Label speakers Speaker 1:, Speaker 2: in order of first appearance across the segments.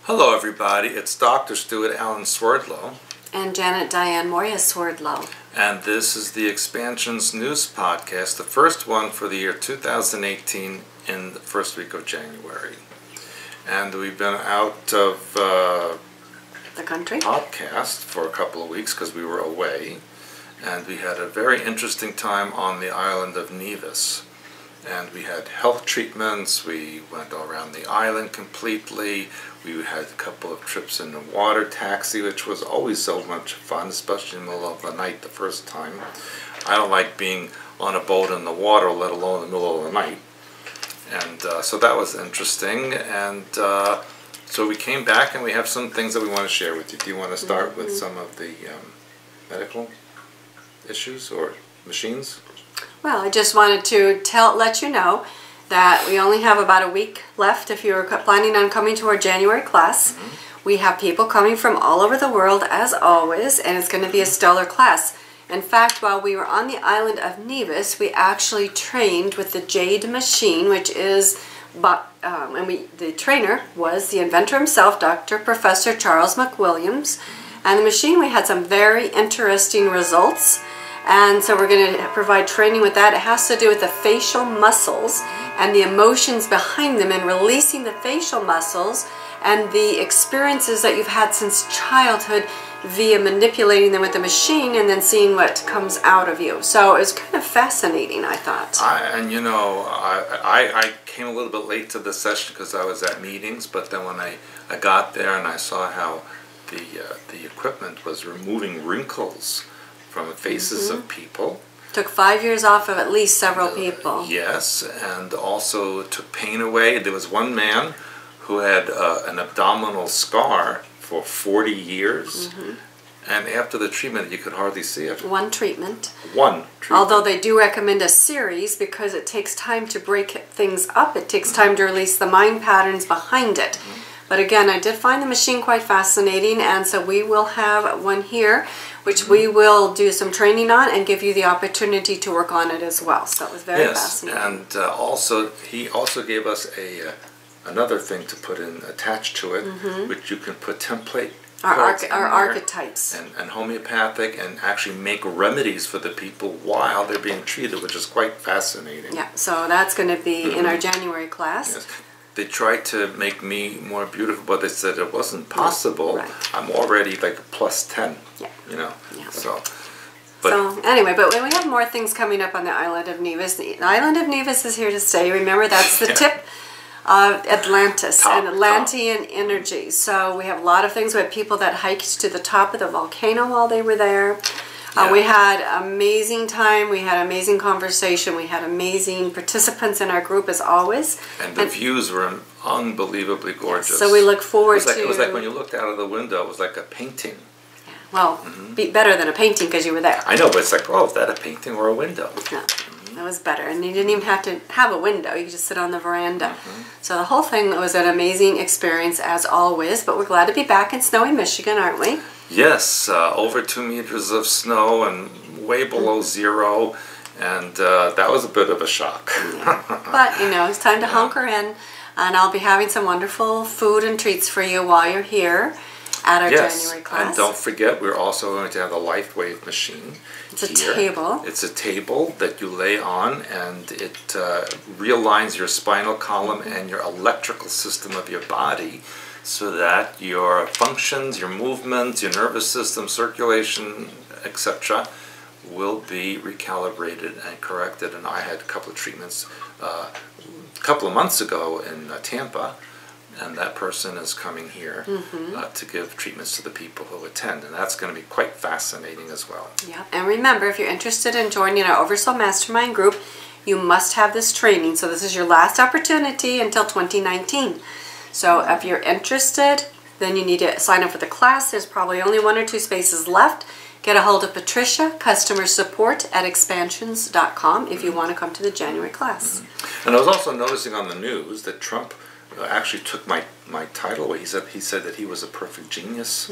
Speaker 1: Hello everybody, it's Dr. Stuart Alan Swerdlow.
Speaker 2: And Janet Diane Moria Swerdlow.
Speaker 1: And this is the Expansions News Podcast, the first one for the year 2018 in the first week of January. And we've been out of
Speaker 2: the country
Speaker 1: podcast for a couple of weeks because we were away. And we had a very interesting time on the island of Nevis. And we had health treatments, we went all around the island completely, we had a couple of trips in the water taxi, which was always so much fun, especially in the middle of the night the first time. I don't like being on a boat in the water, let alone in the middle of the night. And so that was interesting, and so we came back and we have some things that we want to share with you. Do you want to start with some of the medical issues or machines?
Speaker 2: Well, I just wanted to let you know that we only have about a week left if you're planning on coming to our January class. We have people coming from all over the world as always, and it's going to be a stellar class. In fact, while we were on the island of Nevis, we actually trained with the Jade machine, which is, the trainer was the inventor himself, Dr. Professor Charles McWilliams. And the machine, we had some very interesting results. And so we're going to provide training with that. It has to do with the facial muscles and the emotions behind them and releasing the facial muscles and the experiences that you've had since childhood via manipulating them with the machine and then seeing what comes out of you. So it was kind of fascinating, I thought.
Speaker 1: I came a little bit late to the session because I was at meetings, but then when I got there and I saw how the equipment was removing wrinkles from the faces of people.
Speaker 2: Took 5 years off of at least several people.
Speaker 1: Yes, and also took pain away. There was one man who had an abdominal scar for 40 years, and after the treatment you could hardly see it.
Speaker 2: One treatment.
Speaker 1: One treatment.
Speaker 2: Although they do recommend a series because it takes time to break things up. It takes time to release the mind patterns behind it. But again, I did find the machine quite fascinating, and so we will have one here, which we will do some training on and give you the opportunity to work on it as well. So it was very fascinating.
Speaker 1: And he also gave us another thing to put in, attached to it, which you can put template
Speaker 2: our archetypes.
Speaker 1: And homeopathic, and actually make remedies for the people while they're being treated, which is quite fascinating.
Speaker 2: Yeah, so that's going to be in our January class.
Speaker 1: Yes. They tried to make me more beautiful, but they said it wasn't possible.
Speaker 2: Right.
Speaker 1: I'm already like plus 10, you know.
Speaker 2: Yeah.
Speaker 1: So
Speaker 2: anyway, but when we have more things coming up on the island of Nevis, the island of Nevis is here to stay. Remember, that's the tip of Atlantis and Atlantean energy. So we have a lot of things. We had people that hiked to the top of the volcano while they were there. We had amazing time, we had amazing conversation, we had amazing participants in our group as always.
Speaker 1: And the views were unbelievably gorgeous.
Speaker 2: So we look forward to...
Speaker 1: It was like when you looked out of the window, it was like a painting.
Speaker 2: Yeah. Well, be better than a painting because you were there.
Speaker 1: I know, but it's like, oh, is that a painting or a window?
Speaker 2: No, that was better. And you didn't even have to have a window, you could just sit on the veranda. So the whole thing was an amazing experience as always, but we're glad to be back in snowy Michigan, aren't we?
Speaker 1: Yes, over 2 meters of snow and way below zero, and that was a bit of a shock.
Speaker 2: But, you know, it's time to hunker in, and I'll be having some wonderful food and treats for you while you're here at our January class.
Speaker 1: And don't forget, we're also going to have the LifeWave machine.
Speaker 2: It's a table.
Speaker 1: It's a table that you lay on, and it realigns your spinal column and your electrical system of your body, so that your functions, your movements, your nervous system, circulation, etc. will be recalibrated and corrected. And I had a couple of treatments a couple of months ago in Tampa, and that person is coming here to give treatments to the people who attend, and that's going to be quite fascinating as well. Yeah,
Speaker 2: and remember, if you're interested in joining our Oversoul Mastermind group, you must have this training. So this is your last opportunity until 2019. So if you're interested, then you need to sign up for the class. There's probably only 1 or 2 spaces left. Get a hold of Patricia, customer support at expansions.com if you want to come to the January class.
Speaker 1: And I was also noticing on the news that Trump actually took my title away. He said that he was a perfect genius,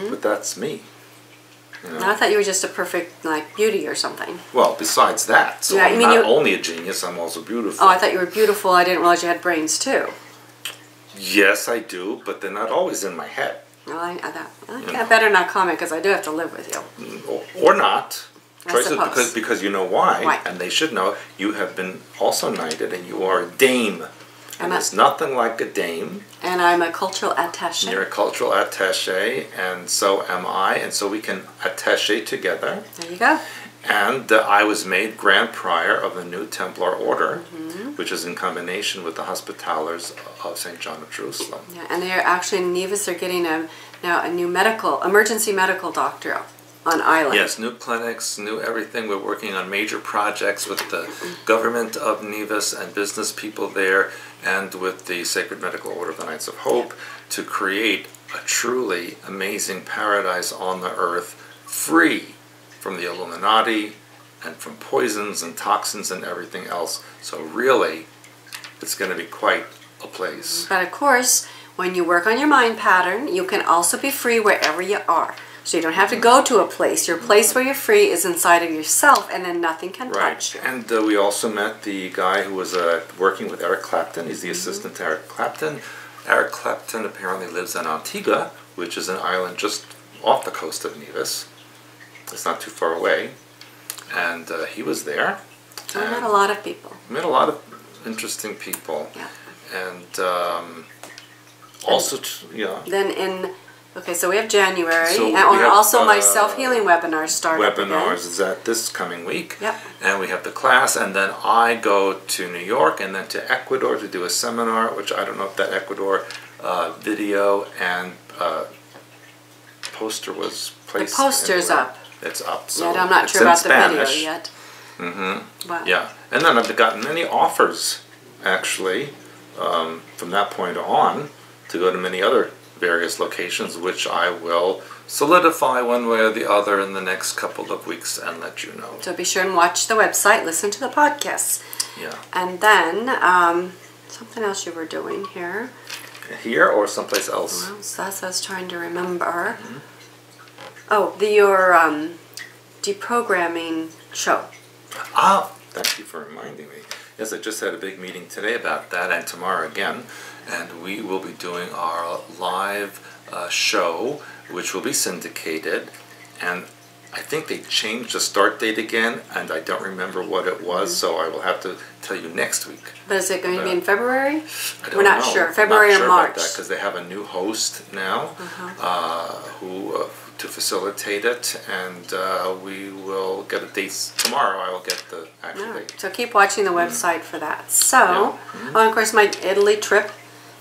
Speaker 1: but that's me. You know?
Speaker 2: I thought you were just a perfect, like, beauty or something.
Speaker 1: Well, besides that, so I'm not only a genius, I'm also beautiful.
Speaker 2: Oh, I thought you were beautiful. I didn't realize you had brains, too.
Speaker 1: Yes, I do, but they're not always in my head.
Speaker 2: Well, I better not comment because I do have to live with you.
Speaker 1: Or not.
Speaker 2: I suppose.
Speaker 1: Because you know why,
Speaker 2: Why?
Speaker 1: and they should know, you have been also knighted and you are a dame. And there's nothing like a dame.
Speaker 2: And I'm a cultural attaché.
Speaker 1: You're a cultural attaché, and so am I, and so we can attaché together.
Speaker 2: There you go.
Speaker 1: And I was made Grand Prior of the New Templar Order, which is in combination with the Hospitallers of St. John of Jerusalem.
Speaker 2: Yeah, and they're actually in Nevis. They're getting now a new emergency medical doctor on island.
Speaker 1: Yes, new clinics, new everything. We're working on major projects with the government of Nevis and business people there, and with the Sacred Medical Order of the Knights of Hope, to create a truly amazing paradise on the earth, free from the Illuminati and from poisons and toxins and everything else. So really, it's going to be quite a place.
Speaker 2: But of course, when you work on your mind pattern, you can also be free wherever you are. So you don't have to go to a place. Your place where you're free is inside of yourself, and then nothing can touch you.
Speaker 1: And we also met the guy who was working with Eric Clapton. He's the assistant to Eric Clapton. Eric Clapton apparently lives in Antigua, which is an island just off the coast of Nevis. It's not too far away. And he was there.
Speaker 2: So we met a lot of people.
Speaker 1: Met a lot of interesting people.
Speaker 2: Yeah.
Speaker 1: And also,
Speaker 2: Okay, so we have January,
Speaker 1: So
Speaker 2: and
Speaker 1: we have,
Speaker 2: also my self-healing webinars start up again.
Speaker 1: Webinars is at this coming week.
Speaker 2: Yep.
Speaker 1: And we have the class, and then I go to New York and then to Ecuador to do a seminar, which I don't know if that Ecuador video and poster was placed.
Speaker 2: The poster's
Speaker 1: anywhere.
Speaker 2: up.
Speaker 1: It's up. So
Speaker 2: I'm not sure about the video yet. But
Speaker 1: yeah, and then I've gotten many offers, actually, from that point on, to go to many other various locations, which I will solidify one way or the other in the next couple of weeks and let you know.
Speaker 2: So be sure and watch the website, listen to the podcasts.
Speaker 1: Yeah.
Speaker 2: And then, something else you were doing here.
Speaker 1: Here or someplace else?
Speaker 2: Well, so that's what I was trying to remember. Oh, your deprogramming show.
Speaker 1: Ah, thank you for reminding me. Yes, I just had a big meeting today about that, and tomorrow again. And we will be doing our live show, which will be syndicated. And I think they changed the start date again, and I don't remember what it was, so I will have to tell you next week.
Speaker 2: But is it going to be in February?
Speaker 1: We're
Speaker 2: not sure. February or March?
Speaker 1: Because they have a new host now who to facilitate it, and we will get a date tomorrow. I will get the actual date.
Speaker 2: So keep watching the website for that. So, of course, my Italy trip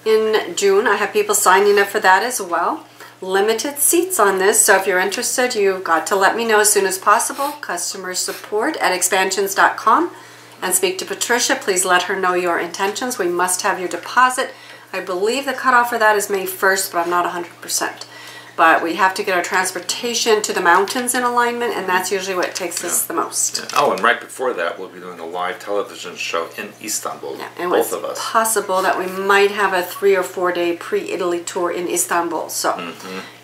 Speaker 2: in June. I have people signing up for that as well. Limited seats on this, so if you're interested, you've got to let me know as soon as possible. Customer support at expansions.com, and speak to Patricia. Please let her know your intentions. We must have your deposit. I believe the cutoff for that is May 1st, but I'm not 100%. But we have to get our transportation to the mountains in alignment, and that's usually what takes us the most.
Speaker 1: Yeah. Oh, and right before that, we'll be doing a live television show in Istanbul,
Speaker 2: and
Speaker 1: both of us.
Speaker 2: It's possible that we might have a 3 or 4 day pre-Italy tour in Istanbul, so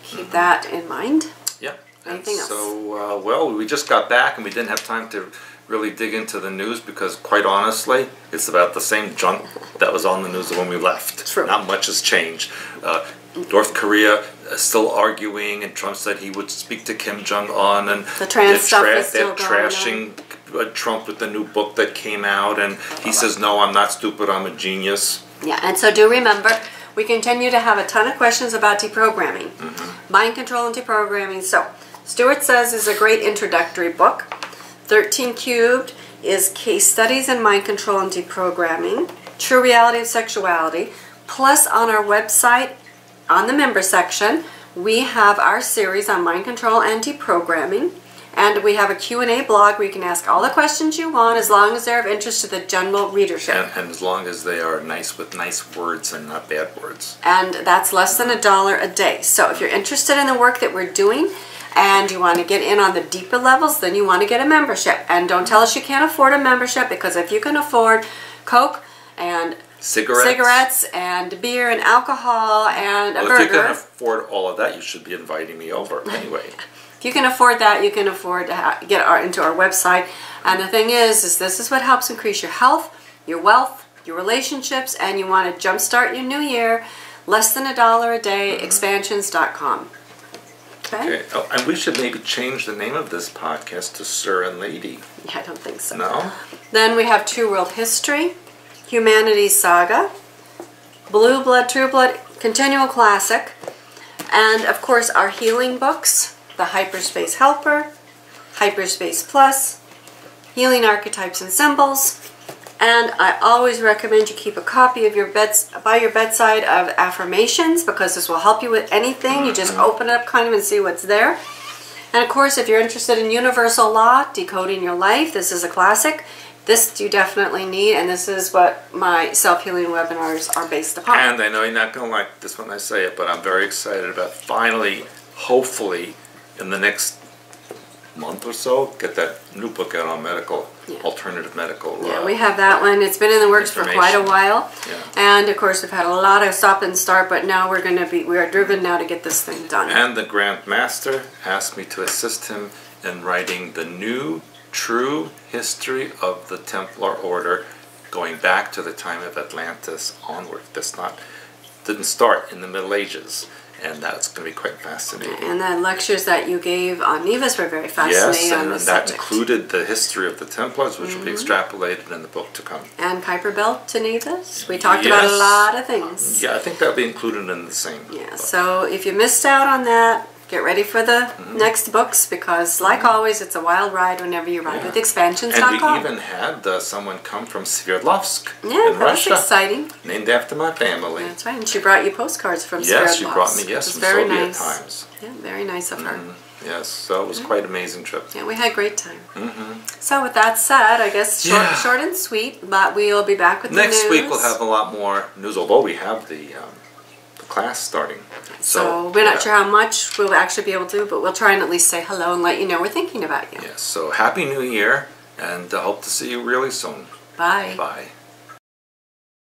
Speaker 2: keep that in mind.
Speaker 1: Yeah.
Speaker 2: Anything else?
Speaker 1: So, well, we just got back, and we didn't have time to really dig into the news because, quite honestly, it's about the same junk that was on the news when we left.
Speaker 2: True.
Speaker 1: Not much has changed. North Korea still arguing, and Trump said he would speak to Kim Jong-un, and
Speaker 2: the trans stuff is still
Speaker 1: they're trashing Trump with the new book that came out, and he says, no, I'm not stupid, I'm a genius.
Speaker 2: Yeah, and so do remember, we continue to have a ton of questions about deprogramming, mind control and deprogramming. So, Stuart Says is a great introductory book. 13 Cubed is case studies in mind control and deprogramming. True Reality of Sexuality. Plus, on our website, on the member section, we have our series on mind control and deprogramming, and we have a Q&A blog where you can ask all the questions you want as long as they're of interest to the general readership.
Speaker 1: And as long as they are nice with nice words and not bad words.
Speaker 2: And that's less than $1 a day. So if you're interested in the work that we're doing and you want to get in on the deeper levels, then you want to get a membership. And don't tell us you can't afford a membership, because if you can afford Coke and cigarettes and beer and alcohol and a burger.
Speaker 1: If you can afford all of that, you should be inviting me over anyway.
Speaker 2: If you can afford that, you can afford to get into our website. And the thing is this is what helps increase your health, your wealth, your relationships and you want to jumpstart your new year, less than $1 a day, expansions.com. Okay?
Speaker 1: Oh, and we should maybe change the name of this podcast to Sir and Lady.
Speaker 2: Yeah, I don't think so.
Speaker 1: No?
Speaker 2: Then we have True World History, Humanity's Saga, Blue Blood, True Blood, Continual Classic, and of course our healing books, The Hyperspace Helper, Hyperspace Plus, Healing Archetypes and Symbols, and I always recommend you keep a copy of by your bedside of affirmations, because this will help you with anything. You just open it up kind of and see what's there. And of course, if you're interested in universal law, decoding your life, this is a classic. This you definitely need, and this is what my self-healing webinars are based upon.
Speaker 1: And I know you're not going to like this when I say it, but I'm very excited about finally, hopefully, in the next month or so, get that new book out on alternative medical.
Speaker 2: Yeah, we have that one. It's been in the works for quite a while.
Speaker 1: Yeah.
Speaker 2: And of course, we've had a lot of stop and start, but now we are driven now to get this thing done.
Speaker 1: And the Grand Master asked me to assist him in writing the new true history of the Templar Order, going back to the time of Atlantis onward. Didn't start in the Middle Ages. And that's going to be quite fascinating.
Speaker 2: And the lectures that you gave on Nevis were very fascinating.
Speaker 1: Yes, and
Speaker 2: on
Speaker 1: that
Speaker 2: subject.
Speaker 1: Included the history of the Templars, which will be extrapolated in the book to come.
Speaker 2: And Kuiper Belt to Nevis. We talked about a lot of things.
Speaker 1: Yeah, I think that'll be included in the same
Speaker 2: Yeah,
Speaker 1: book.
Speaker 2: so if you missed out on that, get ready for the next books, because like always, it's a wild ride whenever you ride with expansions.com.
Speaker 1: And we even had someone come from Sverdlovsk in
Speaker 2: that
Speaker 1: Russia.
Speaker 2: was exciting.
Speaker 1: Named after my family.
Speaker 2: That's right, and she brought you postcards from Sverdlovsk.
Speaker 1: Yes, she brought me, from
Speaker 2: very
Speaker 1: Soviet
Speaker 2: nice.
Speaker 1: times.
Speaker 2: Yeah, very nice of her.
Speaker 1: Yes, so it was quite an amazing trip.
Speaker 2: Yeah, we had a great time. So with that said, I guess short and sweet, but we'll be back with the news.
Speaker 1: Next week we'll have a lot more news, although we have the class starting.
Speaker 2: So we're not sure how much we'll actually be able to, but we'll try and at least say hello and let you know we're thinking about you.
Speaker 1: Yes, so Happy New Year, and hope to see you really soon.
Speaker 2: Bye.
Speaker 1: Bye.